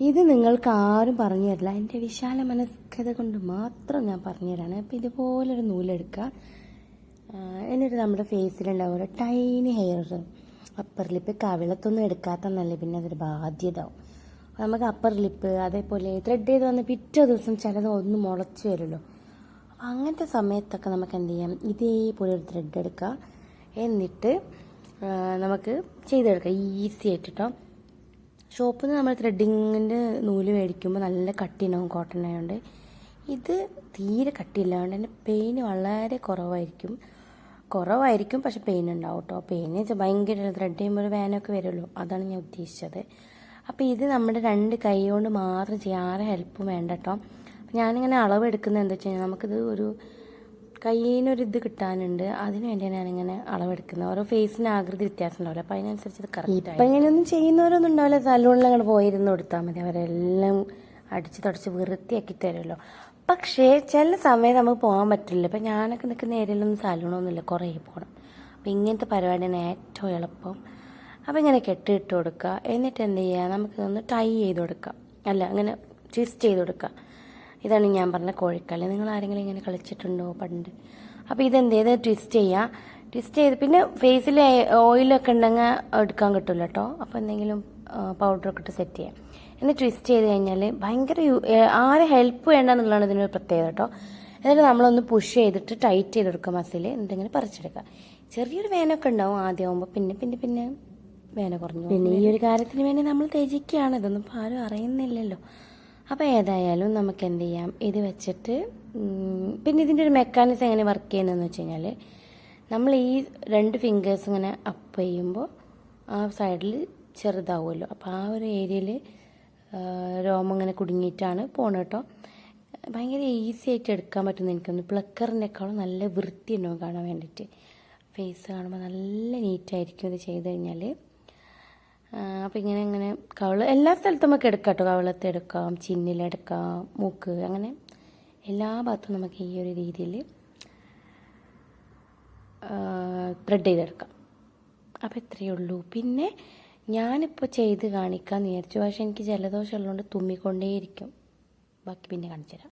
ഇത് നിങ്ങൾക്ക് ആരും പറഞ്ഞു തരില്ല, എൻ്റെ വിശാല മനസ്കത കൊണ്ട് മാത്രം ഞാൻ പറഞ്ഞു തരാണ്. അപ്പോൾ ഇതുപോലൊരു നൂലെടുക്കുക. എന്നിട്ട് നമ്മുടെ ഫേസിലുണ്ടാവും ഒരു ടൈനി ഹെയർ, അപ്പർ ലിപ്പ്, കവിളത്തൊന്നും എടുക്കാത്ത നല്ല, പിന്നെ അതൊരു ബാധ്യത ആവും. നമുക്ക് അപ്പർ ലിപ്പ് അതേപോലെ ത്രെഡ് ചെയ്ത് വന്ന് പിറ്റേ ദിവസം ചിലത് ഒന്ന് മുളച്ച് വരുമല്ലോ. അപ്പോൾ അങ്ങനത്തെ സമയത്തൊക്കെ നമുക്ക് എന്ത് ചെയ്യാം, ഇതേപോലെ ഒരു ത്രെഡ് എടുക്കുക. എന്നിട്ട് നമുക്ക് ചെയ്തെടുക്കാം ഈസി ആയിട്ട് കേട്ടോ. ഷോപ്പിൽ നിന്ന് നമ്മൾ ത്രെഡിങ്ങിൻ്റെ നൂല് മേടിക്കുമ്പോൾ നല്ല കട്ടിയുണ്ടാവും, കോട്ടൺ ആയതുകൊണ്ട്. ഇത് തീരെ കട്ടിയില്ലാണ്ട് തന്നെ പെയിന് വളരെ കുറവായിരിക്കും, പക്ഷെ പെയിൻ ഉണ്ടാവും കേട്ടോ. പെയിൻ വെച്ചാൽ ഭയങ്കര ത്രെഡ് ചെയ്യുമ്പോൾ ഒരു വേനൊക്കെ വരുമല്ലോ, അതാണ് ഞാൻ ഉദ്ദേശിച്ചത്. അപ്പോൾ ഇത് നമ്മുടെ 2 കൈ കൊണ്ട് മാത്രം ചെയ്യാം, ആരെ ഹെൽപ്പും വേണ്ട കേട്ടോ. ഞാനിങ്ങനെ അളവെടുക്കുന്നത് എന്താ വെച്ച് കഴിഞ്ഞാൽ നമുക്കിത് ഒരു കയ്യിനൊരിത് കിട്ടാനുണ്ട്, അതിന് വേണ്ടിയാണ് ഞാനിങ്ങനെ അളവെടുക്കുന്നത്. ഓരോ ഫേസിന് ആകൃതി വ്യത്യാസം ഉണ്ടാവില്ല, അപ്പോൾ അതിനനുസരിച്ച് ഇത് കറക്റ്റ്. ഇപ്പം ഇങ്ങനെയൊന്നും ചെയ്യുന്നവരൊന്നും ഉണ്ടാവില്ല, സലൂണിൽ അങ്ങനെ പോയിരുന്ന് കൊടുത്താൽ മതി, അവരെല്ലാം അടിച്ച് തുടച്ച് വൃത്തിയാക്കി തരുമല്ലോ. പക്ഷേ ചില സമയത്ത് നമുക്ക് പോകാൻ പറ്റില്ല. ഇപ്പം ഞാനൊക്കെ നിൽക്കുന്ന ഏരിയയിലൊന്നും സലൂണൊന്നുമില്ല, കുറേ പോകണം. അപ്പോൾ ഇങ്ങനത്തെ പരിപാടിയാണ് ഏറ്റവും എളുപ്പം. അപ്പോൾ ഇങ്ങനെ കെട്ടിയിട്ട് കൊടുക്കുക. എന്നിട്ട് എന്ത് ചെയ്യുക, നമുക്കിതൊന്ന് ടൈ ചെയ്ത് കൊടുക്കുക, അല്ല അങ്ങനെ ട്വിസ്റ്റ് ചെയ്ത് കൊടുക്കുക. ഇതാണ് ഞാൻ പറഞ്ഞ കോഴിക്കളി. നിങ്ങൾ ആരെങ്കിലും ഇങ്ങനെ കളിച്ചിട്ടുണ്ടോ പണ്ട്? അപ്പോൾ ഇതെന്ത് ചെയ്ത് ട്വിസ്റ്റ് ചെയ്ത് പിന്നെ ഫേസിൽ ഓയിലൊക്കെ ഉണ്ടെങ്കിൽ എടുക്കാൻ കിട്ടില്ല കേട്ടോ. അപ്പോൾ എന്തെങ്കിലും പൗഡറൊക്കെ ഇട്ട് സെറ്റ് ചെയ്യാം. എന്നിട്ട് ട്വിസ്റ്റ് ചെയ്ത് കഴിഞ്ഞാൽ ഭയങ്കര ആരെ ഹെൽപ്പ് വേണ്ടെന്നുള്ളതാണ് ഇതിനൊരു പ്രത്യേകത കേട്ടോ. എന്നിട്ട് നമ്മളൊന്ന് പുഷ് ചെയ്തിട്ട് ടൈറ്റ് ചെയ്ത് കൊടുക്കുക, മസിൽ എന്തെങ്കിലും പറിച്ചെടുക്കുക. ചെറിയൊരു വേനൊക്കെ ഉണ്ടാവും ആദ്യം ആകുമ്പോൾ, പിന്നെ വേന കുറഞ്ഞു. പിന്നെ ഈ ഒരു കാര്യത്തിന് വേണ്ടി നമ്മൾ ത്യജിക്കുകയാണ്, ഇതൊന്നും ഇപ്പോൾ ആരും അറിയുന്നില്ലല്ലോ. അപ്പോൾ ഏതായാലും നമുക്ക് എന്ത് ചെയ്യാം, ഇത് വെച്ചിട്ട് പിന്നെ ഇതിൻ്റെ ഒരു മെക്കാനിസം എങ്ങനെ വർക്ക് ചെയ്യുന്നതെന്ന് വെച്ച് കഴിഞ്ഞാൽ, നമ്മൾ ഈ 2 ഫിംഗേഴ്സ് ഇങ്ങനെ അപ്പ് ചെയ്യുമ്പോൾ ആ സൈഡിൽ ചെറുതാവുമല്ലോ, അപ്പോൾ ആ ഒരു ഏരിയയിൽ രോമം ഇങ്ങനെ കുടുങ്ങിയിട്ടാണ് പോണത് കേട്ടോ. ഭയങ്കര ഈസി ആയിട്ട് എടുക്കാൻ പറ്റുന്ന എനിക്കൊന്ന് പ്ലക്കറിനേക്കാളും നല്ല വൃത്തി ഉണ്ടാവും കാണാൻ വേണ്ടിയിട്ട്. ഫേസ് കാണുമ്പോൾ നല്ല നീറ്റായിരിക്കും ഇത് ചെയ്ത് കഴിഞ്ഞാൽ. അപ്പോൾ ഇങ്ങനെ കവിള് എല്ലാ സ്ഥലത്തും നമുക്ക് എടുക്കാം കേട്ടോ. കവിളത്ത് എടുക്കാം, ചിന്നിലെടുക്കാം, മൂക്ക്, അങ്ങനെ എല്ലാ ഭാഗത്തും നമുക്ക് ഈ ഒരു രീതിയിൽ ത്രെഡ് ചെയ്തെടുക്കാം. അപ്പോൾ ഇത്രയേ ഉള്ളൂ. പിന്നെ ഞാനിപ്പോൾ ചെയ്ത് കാണിക്കാമെന്ന് വിചാരിച്ചു, പക്ഷേ എനിക്ക് ജലദോഷം ഉള്ളതുകൊണ്ട് തുമ്മിക്കൊണ്ടേയിരിക്കും. ബാക്കി പിന്നെ കാണിച്ചു തരാം.